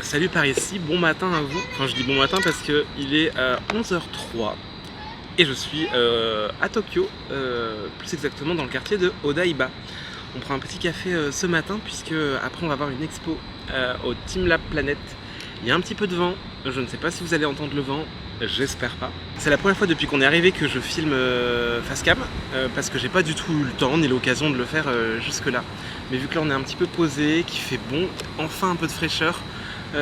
Salut par ici, bon matin à vous. Enfin je dis bon matin parce qu'il est 11h03 et je suis à Tokyo, plus exactement dans le quartier de Odaiba. On prend un petit café ce matin puisque après on va voir une expo au Teamlab Planet. Il y a un petit peu de vent, je ne sais pas si vous allez entendre le vent, j'espère pas. C'est la première fois depuis qu'on est arrivé que je filme face cam parce que j'ai pas du tout eu le temps ni l'occasion de le faire jusque là. Mais vu que là on est un petit peu posé, qu'il fait bon, enfin un peu de fraîcheur,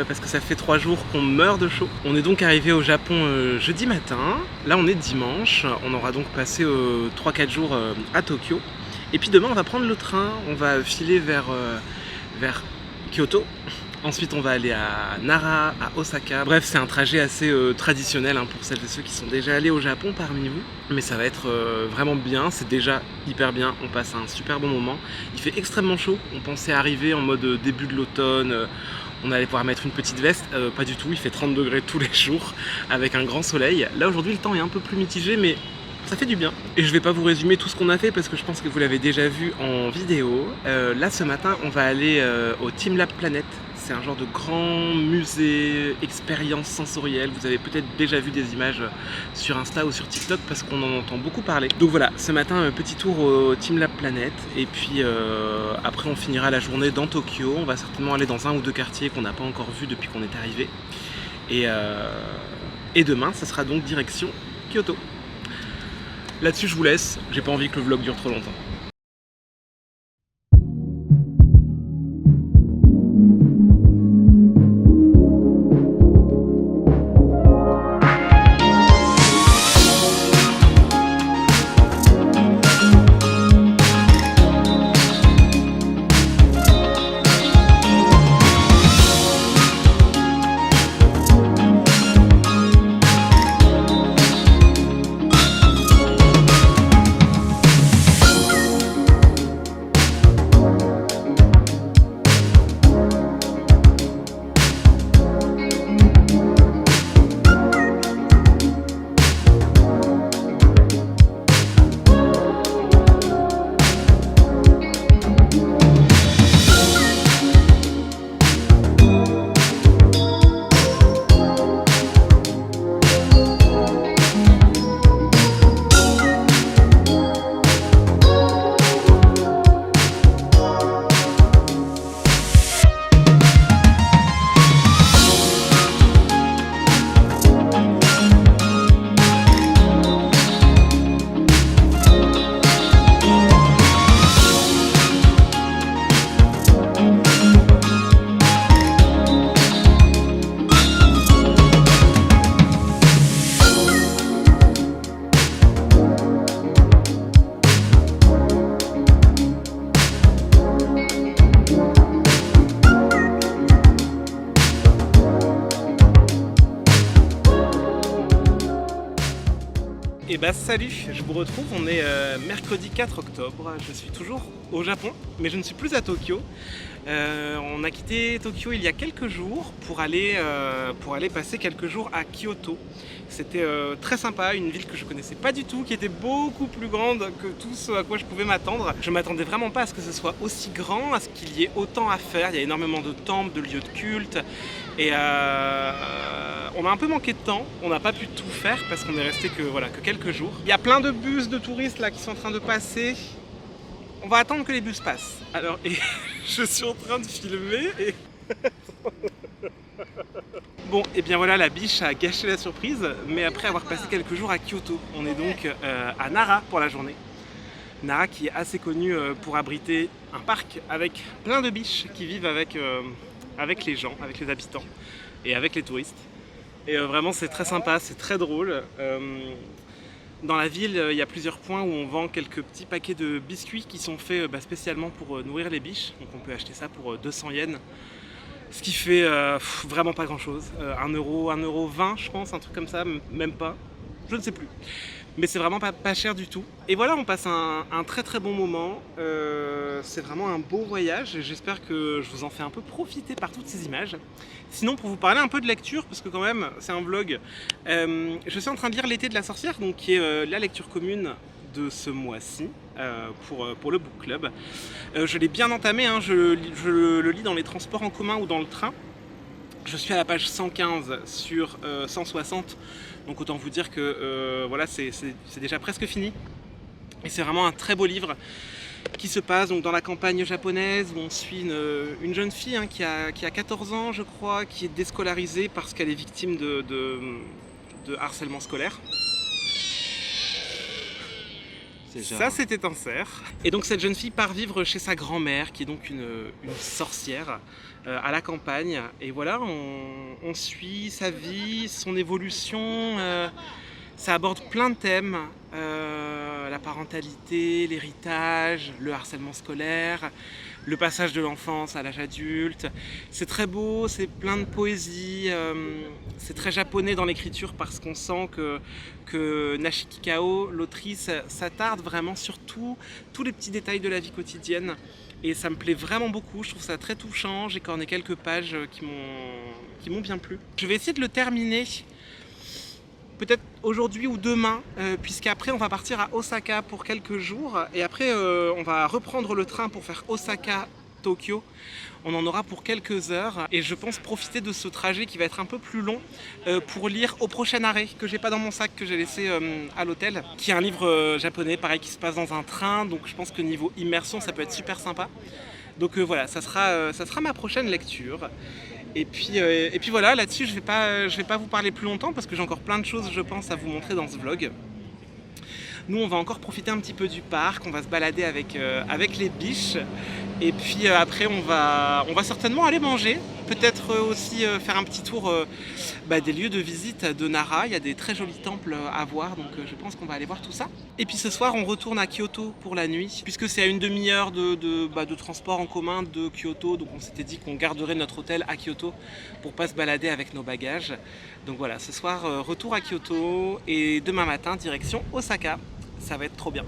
parce que ça fait 3 jours qu'on meurt de chaud. On est donc arrivé au Japon jeudi matin, là on est dimanche, on aura donc passé 3-4 jours à Tokyo. Et puis demain on va prendre le train, on va filer vers Kyoto. Ensuite on va aller à Nara, à Osaka. Bref, c'est un trajet assez traditionnel pour celles et ceux qui sont déjà allés au Japon parmi vous. Mais ça va être vraiment bien, c'est déjà hyper bien, on passe un super bon moment. Il fait extrêmement chaud, on pensait arriver en mode début de l'automne, on allait pouvoir mettre une petite veste, pas du tout, il fait 30 degrés tous les jours avec un grand soleil. Là aujourd'hui le temps est un peu plus mitigé mais ça fait du bien. Et je vais pas vous résumer tout ce qu'on a fait parce que je pense que vous l'avez déjà vu en vidéo. Là ce matin on va aller au Teamlab Planet. C'est un genre de grand musée, expérience sensorielle. Vous avez peut-être déjà vu des images sur Insta ou sur TikTok parce qu'on en entend beaucoup parler. Donc voilà, ce matin, petit tour au Teamlab Planet. Et puis après, on finira la journée dans Tokyo. On va certainement aller dans un ou deux quartiers qu'on n'a pas encore vus depuis qu'on est arrivé. Et demain, ça sera donc direction Kyoto. Là-dessus, je vous laisse. J'ai pas envie que le vlog dure trop longtemps. Et salut, je vous retrouve, on est mercredi 4 octobre, je suis toujours au Japon, mais je ne suis plus à Tokyo. On a quitté Tokyo il y a quelques jours pour aller passer quelques jours à Kyoto. C'était très sympa, une ville que je connaissais pas du tout, qui était beaucoup plus grande que tout ce à quoi je pouvais m'attendre. Je m'attendais vraiment pas à ce que ce soit aussi grand, à ce qu'il y ait autant à faire. Il y a énormément de temples, de lieux de culte. Et on a un peu manqué de temps, on n'a pas pu tout faire parce qu'on est resté que quelques jours. Il y a plein de bus de touristes là qui sont en train de passer. On va attendre que les bus passent. Alors, je suis en train de filmer et... Bon, et bien voilà, la biche a gâché la surprise, mais après avoir passé quelques jours à Kyoto, on est donc à Nara pour la journée. Nara qui est assez connue pour abriter un parc avec plein de biches qui vivent avec les gens, avec les habitants et avec les touristes. Et vraiment c'est très sympa, c'est très drôle. Dans la ville, il y a plusieurs points où on vend quelques petits paquets de biscuits qui sont faits spécialement pour nourrir les biches. Donc on peut acheter ça pour 200 yens. Ce qui fait vraiment pas grand chose. 1 euro, 1,20 € je pense, un truc comme ça, même pas. Je ne sais plus. Mais c'est vraiment pas cher du tout. Et voilà, on passe un très très bon moment. C'est vraiment un beau voyage et j'espère que je vous en fais un peu profiter par toutes ces images. Sinon, pour vous parler un peu de lecture, parce que quand même c'est un vlog, je suis en train de lire L'été de la sorcière, donc qui est la lecture commune de ce mois-ci pour le book club. Je l'ai bien entamé, hein, je le lis dans les transports en commun ou dans le train. Je suis à la page 115 sur 160, donc autant vous dire que voilà, c'est déjà presque fini. Et c'est vraiment un très beau livre qui se passe donc dans la campagne japonaise où on suit une jeune fille hein, qui a 14 ans je crois, qui est déscolarisée parce qu'elle est victime de harcèlement scolaire. Ça c'était un cerf. Et donc cette jeune fille part vivre chez sa grand-mère qui est donc une sorcière à la campagne. Et voilà, on suit sa vie, son évolution. Ça aborde plein de thèmes, la parentalité, l'héritage, le harcèlement scolaire, le passage de l'enfance à l'âge adulte. C'est très beau, c'est plein de poésie, c'est très japonais dans l'écriture parce qu'on sent que Nashiki Kao, l'autrice, s'attarde vraiment sur tous les petits détails de la vie quotidienne. Et ça me plaît vraiment beaucoup, je trouve ça très touchant, j'ai corné quelques pages qui m'ont bien plu. Je vais essayer de le terminer peut-être aujourd'hui ou demain, puisqu'après on va partir à Osaka pour quelques jours et après on va reprendre le train pour faire Osaka-Tokyo. On en aura pour quelques heures et je pense profiter de ce trajet qui va être un peu plus long pour lire Au prochain arrêt, que j'ai pas dans mon sac, que j'ai laissé à l'hôtel, qui est un livre japonais pareil qui se passe dans un train, donc je pense que niveau immersion ça peut être super sympa. Donc voilà, ça sera ma prochaine lecture. Et puis voilà, là-dessus je vais pas vous parler plus longtemps parce que j'ai encore plein de choses je pense à vous montrer dans ce vlog. Nous on va encore profiter un petit peu du parc, on va se balader avec les biches. Et puis après on va certainement aller manger, peut-être aussi faire un petit tour des lieux de visite de Nara. Il y a des très jolis temples à voir, donc je pense qu'on va aller voir tout ça. Et puis ce soir on retourne à Kyoto pour la nuit, puisque c'est à une demi-heure de transport en commun de Kyoto, donc on s'était dit qu'on garderait notre hôtel à Kyoto pour pas se balader avec nos bagages. Donc voilà, ce soir retour à Kyoto et demain matin direction Osaka, ça va être trop bien.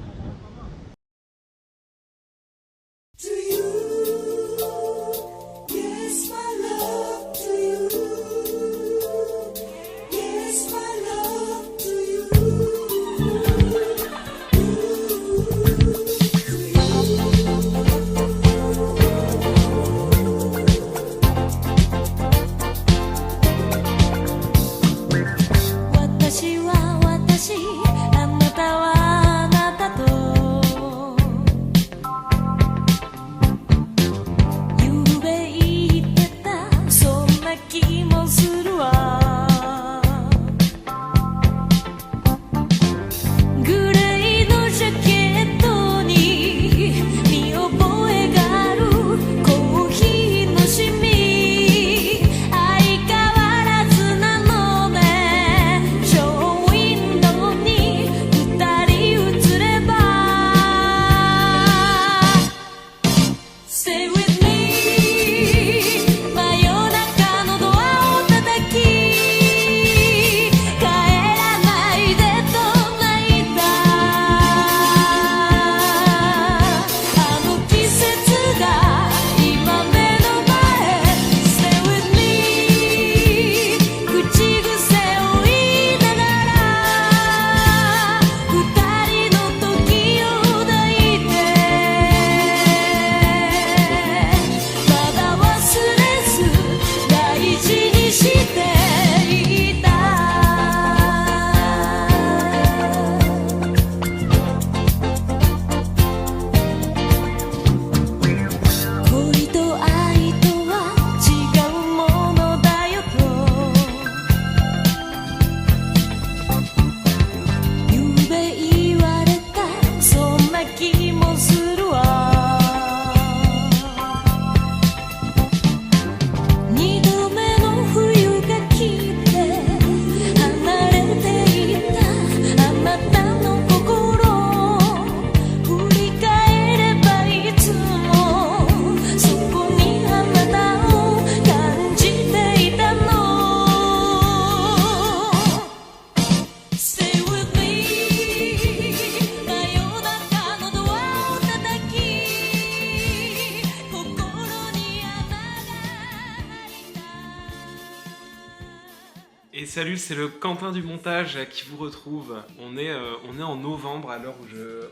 Et salut, c'est le Quentin du montage qui vous retrouve. On est en novembre à l'heure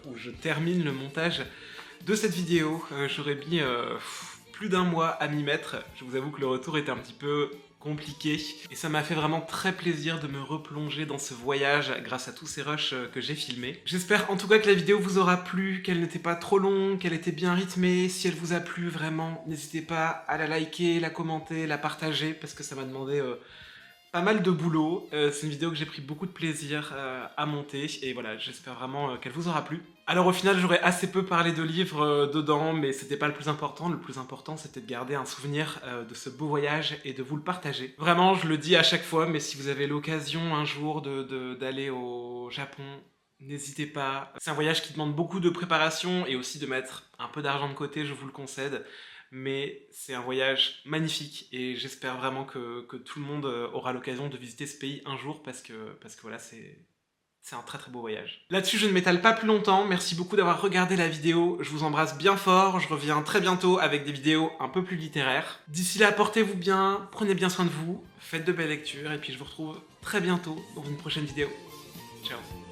où je termine le montage de cette vidéo. J'aurais mis plus d'un mois à m'y mettre. Je vous avoue que le retour était un petit peu compliqué. Et ça m'a fait vraiment très plaisir de me replonger dans ce voyage grâce à tous ces rushs que j'ai filmés. J'espère en tout cas que la vidéo vous aura plu, qu'elle n'était pas trop longue, qu'elle était bien rythmée. Si elle vous a plu, vraiment, n'hésitez pas à la liker, la commenter, la partager, parce que ça m'a demandé pas mal de boulot. C'est une vidéo que j'ai pris beaucoup de plaisir à monter, et voilà, j'espère vraiment qu'elle vous aura plu. Alors au final, j'aurais assez peu parlé de livres dedans, mais c'était pas le plus important. Le plus important, c'était de garder un souvenir de ce beau voyage et de vous le partager. Vraiment, je le dis à chaque fois, mais si vous avez l'occasion un jour d'aller au Japon, n'hésitez pas. C'est un voyage qui demande beaucoup de préparation et aussi de mettre un peu d'argent de côté, je vous le concède. Mais c'est un voyage magnifique et j'espère vraiment que tout le monde aura l'occasion de visiter ce pays un jour parce que voilà, c'est un très très beau voyage. Là-dessus, je ne m'étale pas plus longtemps. Merci beaucoup d'avoir regardé la vidéo. Je vous embrasse bien fort. Je reviens très bientôt avec des vidéos un peu plus littéraires. D'ici là, portez-vous bien, prenez bien soin de vous, faites de belles lectures et puis je vous retrouve très bientôt dans une prochaine vidéo. Ciao.